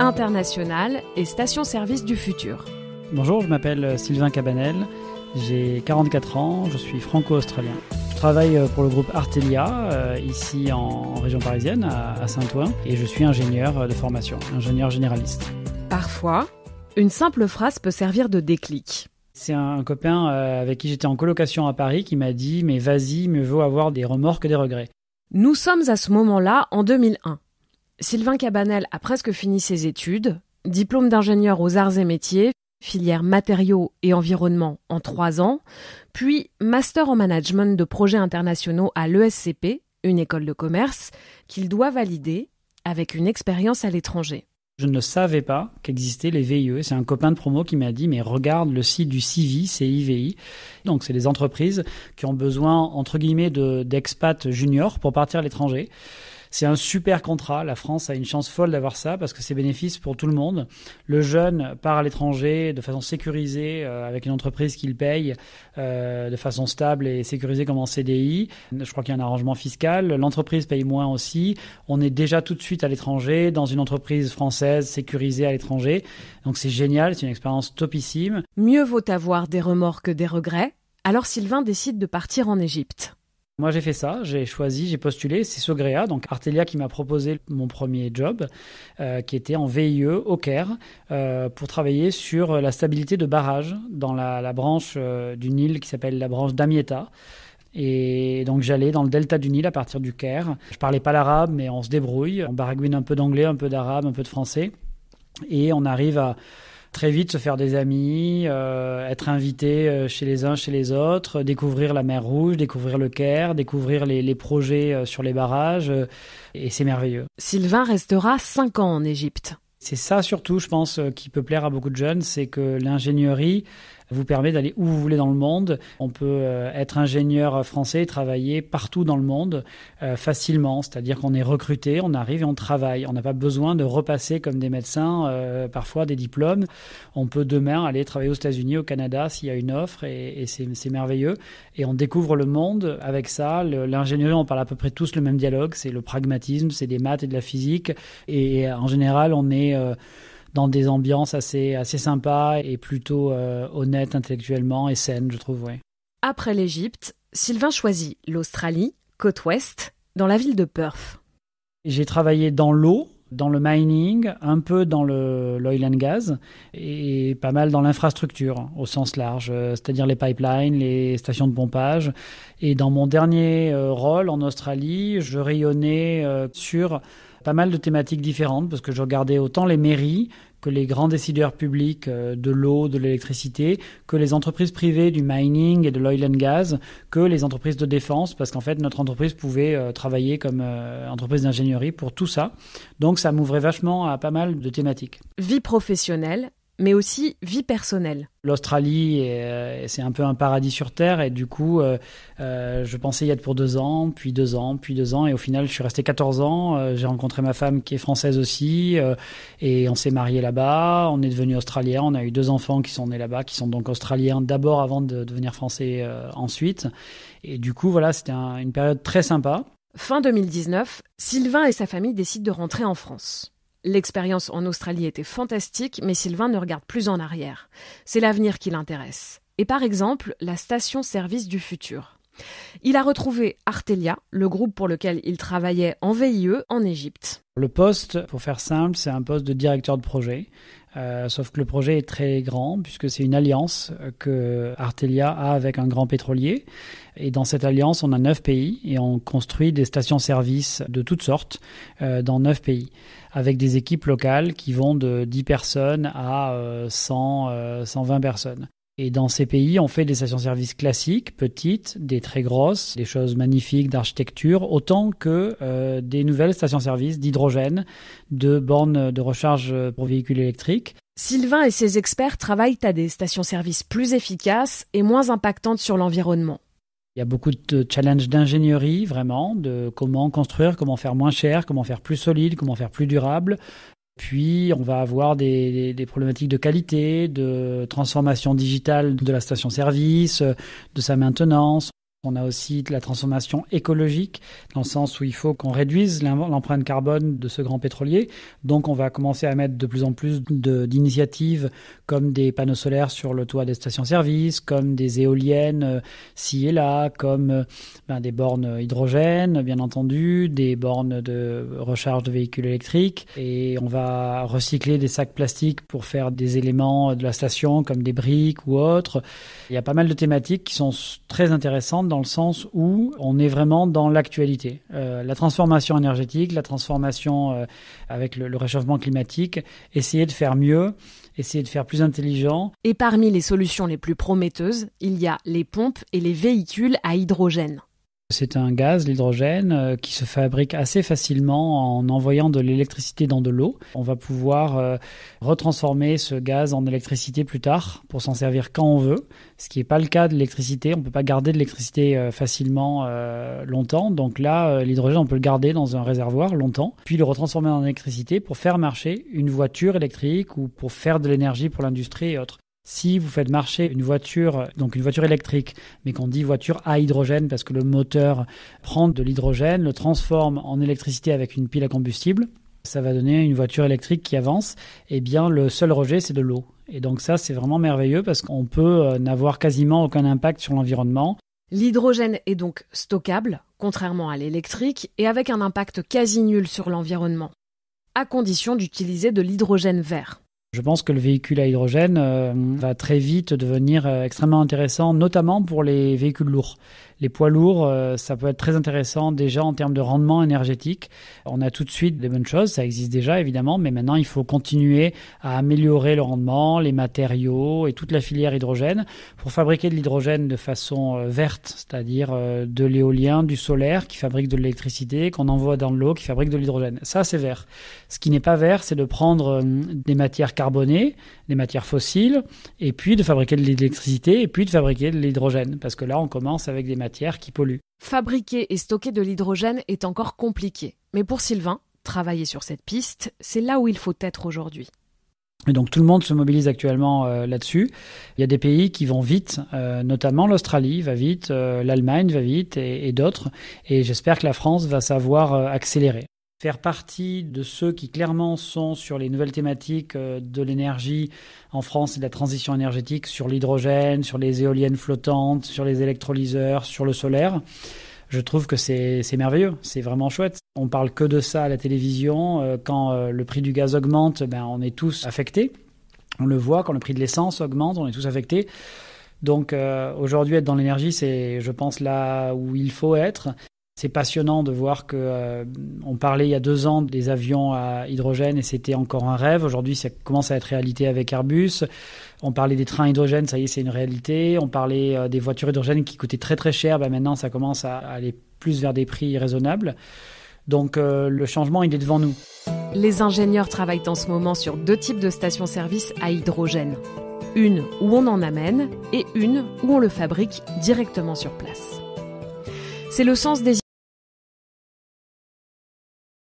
internationale et station-service du futur. Bonjour, je m'appelle Sylvain Cabanel, j'ai 44 ans, je suis franco-australien. Je travaille pour le groupe Artelia, ici en région parisienne, à Saint-Ouen, et je suis ingénieur de formation, ingénieur généraliste. Parfois, une simple phrase peut servir de déclic. C'est un copain avec qui j'étais en colocation à Paris qui m'a dit « mais vas-y, mieux vaut avoir des remords que des regrets ». Nous sommes à ce moment-là en 2001. Sylvain Cabanel a presque fini ses études, diplôme d'ingénieur aux arts et métiers, filière matériaux et environnement en 3 ans, puis master en management de projets internationaux à l'ESCP, une école de commerce, qu'il doit valider avec une expérience à l'étranger. Je ne savais pas qu'existaient les VIE. C'est un copain de promo qui m'a dit « mais regarde le site du CIVI, CIVI ». Donc c'est des entreprises qui ont besoin, entre guillemets, d'expats juniors pour partir à l'étranger. C'est un super contrat. La France a une chance folle d'avoir ça parce que c'est bénéfice pour tout le monde. Le jeune part à l'étranger de façon sécurisée avec une entreprise qui le paye de façon stable et sécurisée comme en CDI. Je crois qu'il y a un arrangement fiscal. L'entreprise paye moins aussi. On est déjà tout de suite à l'étranger dans une entreprise française sécurisée à l'étranger. Donc c'est génial, c'est une expérience topissime. Mieux vaut avoir des remords que des regrets. Alors Sylvain décide de partir en Égypte. Moi, j'ai fait ça, j'ai postulé, c'est Sogrea, donc Artelia qui m'a proposé mon premier job, qui était en VIE au Caire, pour travailler sur la stabilité de barrages dans la branche du Nil qui s'appelle la branche Damietta. Et donc j'allais dans le delta du Nil à partir du Caire. Je parlais pas l'arabe, mais on se débrouille, on baragouine un peu d'anglais, un peu d'arabe, un peu de français, et on arrive à très vite se faire des amis, être invité chez les uns, chez les autres, découvrir la mer Rouge, découvrir le Caire, découvrir les projets sur les barrages, et c'est merveilleux. Sylvain restera 5 ans en Égypte. C'est ça surtout, je pense, qui peut plaire à beaucoup de jeunes, c'est que l'ingénierie vous permet d'aller où vous voulez dans le monde. On peut être ingénieur français et travailler partout dans le monde facilement, c'est-à-dire qu'on est recruté, on arrive et on travaille. On n'a pas besoin de repasser comme des médecins parfois des diplômes. On peut demain aller travailler aux États-Unis, au Canada s'il y a une offre et c'est merveilleux. Et on découvre le monde avec ça. L'ingénierie, on parle à peu près tous le même dialogue, c'est le pragmatisme, c'est des maths et de la physique. Et en général, on est dans des ambiances assez sympas et plutôt honnêtes intellectuellement et saines, je trouve, ouais. Après l'Égypte, Sylvain choisit l'Australie, côte ouest, dans la ville de Perth. J'ai travaillé dans l'eau, dans le mining, un peu dans l'oil and gas et pas mal dans l'infrastructure au sens large, c'est-à-dire les pipelines, les stations de pompage. Et dans mon dernier rôle en Australie, je rayonnais sur pas mal de thématiques différentes parce que je regardais autant les mairies que les grands décideurs publics de l'eau, de l'électricité, que les entreprises privées du mining et de l'oil and gas, que les entreprises de défense, parce qu'en fait, notre entreprise pouvait travailler comme entreprise d'ingénierie pour tout ça. Donc, ça m'ouvrait vachement à pas mal de thématiques. Vie professionnelle, mais aussi vie personnelle. L'Australie, c'est un peu un paradis sur Terre et du coup, je pensais y être pour 2 ans, puis 2 ans, puis 2 ans et au final, je suis resté 14 ans. J'ai rencontré ma femme qui est française aussi et on s'est mariés là-bas. On est devenus australiens. On a eu 2 enfants qui sont nés là-bas, qui sont donc australiens d'abord avant de devenir français ensuite. Et du coup, voilà, c'était une période très sympa. Fin 2019, Sylvain et sa famille décident de rentrer en France. L'expérience en Australie était fantastique, mais Sylvain ne regarde plus en arrière. C'est l'avenir qui l'intéresse. Et par exemple, la station-service du futur. Il a retrouvé Artelia, le groupe pour lequel il travaillait en VIE en Égypte. Le poste, pour faire simple, c'est un poste de directeur de projet. Sauf que le projet est très grand puisque c'est une alliance que Artelia a avec un grand pétrolier. Et dans cette alliance, on a 9 pays et on construit des stations-service de toutes sortes dans 9 pays avec des équipes locales qui vont de 10 personnes à 120 personnes. Et dans ces pays, on fait des stations-service classiques, petites, des très grosses, des choses magnifiques d'architecture, autant que des nouvelles stations-service d'hydrogène, de bornes de recharge pour véhicules électriques. Sylvain et ses experts travaillent à des stations-service plus efficaces et moins impactantes sur l'environnement. Il y a beaucoup de challenges d'ingénierie, vraiment, de comment construire, comment faire moins cher, comment faire plus solide, comment faire plus durable. Puis, on va avoir des problématiques de qualité, de transformation digitale de la station-service, de sa maintenance. On a aussi de la transformation écologique, dans le sens où il faut qu'on réduise l'empreinte carbone de ce grand pétrolier. Donc on va commencer à mettre de plus en plus d'initiatives comme des panneaux solaires sur le toit des stations-service, comme des éoliennes ci et là, comme des bornes hydrogène, bien entendu, des bornes de recharge de véhicules électriques. Et on va recycler des sacs plastiques pour faire des éléments de la station comme des briques ou autres. Il y a pas mal de thématiques qui sont très intéressantes dans le sens où on est vraiment dans l'actualité. La transformation énergétique, la transformation avec le réchauffement climatique, essayer de faire mieux, essayer de faire plus intelligent. Et parmi les solutions les plus prometteuses, il y a les pompes et les véhicules à hydrogène. C'est un gaz, l'hydrogène, qui se fabrique assez facilement en envoyant de l'électricité dans de l'eau. On va pouvoir retransformer ce gaz en électricité plus tard pour s'en servir quand on veut, ce qui n'est pas le cas de l'électricité. On ne peut pas garder de l'électricité facilement longtemps. Donc là, l'hydrogène, on peut le garder dans un réservoir longtemps, puis le retransformer en électricité pour faire marcher une voiture électrique ou pour faire de l'énergie pour l'industrie et autres. Si vous faites marcher une voiture, donc une voiture électrique, mais qu'on dit voiture à hydrogène parce que le moteur prend de l'hydrogène, le transforme en électricité avec une pile à combustible, ça va donner une voiture électrique qui avance. Eh bien, le seul rejet, c'est de l'eau. Et donc ça, c'est vraiment merveilleux parce qu'on peut n'avoir quasiment aucun impact sur l'environnement. L'hydrogène est donc stockable, contrairement à l'électrique, et avec un impact quasi nul sur l'environnement, à condition d'utiliser de l'hydrogène vert. Je pense que le véhicule à hydrogène va très vite devenir extrêmement intéressant, notamment pour les véhicules lourds. Les poids lourds, ça peut être très intéressant déjà en termes de rendement énergétique. On a tout de suite des bonnes choses, ça existe déjà évidemment, mais maintenant il faut continuer à améliorer le rendement, les matériaux et toute la filière hydrogène pour fabriquer de l'hydrogène de façon verte, c'est-à-dire de l'éolien, du solaire qui fabrique de l'électricité, qu'on envoie dans l'eau qui fabrique de l'hydrogène. Ça, c'est vert. Ce qui n'est pas vert, c'est de prendre des matières carbonées, des matières fossiles, et puis de fabriquer de l'électricité, et puis de fabriquer de l'hydrogène, parce que là, on commence avec des matières qui polluent. Fabriquer et stocker de l'hydrogène est encore compliqué. Mais pour Sylvain, travailler sur cette piste, c'est là où il faut être aujourd'hui. Et donc tout le monde se mobilise actuellement là-dessus. Il y a des pays qui vont vite, notamment l'Australie va vite, l'Allemagne va vite et d'autres. Et j'espère que la France va savoir accélérer. Faire partie de ceux qui clairement sont sur les nouvelles thématiques de l'énergie en France et de la transition énergétique, sur l'hydrogène, sur les éoliennes flottantes, sur les électrolyseurs, sur le solaire. Je trouve que c'est merveilleux, c'est vraiment chouette. On parle que de ça à la télévision. Quand le prix du gaz augmente, on est tous affectés. On le voit, quand le prix de l'essence augmente, on est tous affectés. Donc aujourd'hui, être dans l'énergie, c'est, je pense, là où il faut être. C'est passionnant de voir on parlait il y a 2 ans des avions à hydrogène et c'était encore un rêve. Aujourd'hui, ça commence à être réalité avec Airbus. On parlait des trains hydrogène, ça y est, c'est une réalité. On parlait des voitures hydrogène qui coûtaient très très cher. Maintenant, ça commence à aller plus vers des prix raisonnables. Donc le changement, il est devant nous. Les ingénieurs travaillent en ce moment sur 2 types de stations-service à hydrogène. Une où on en amène et une où on le fabrique directement sur place. C'est le sens des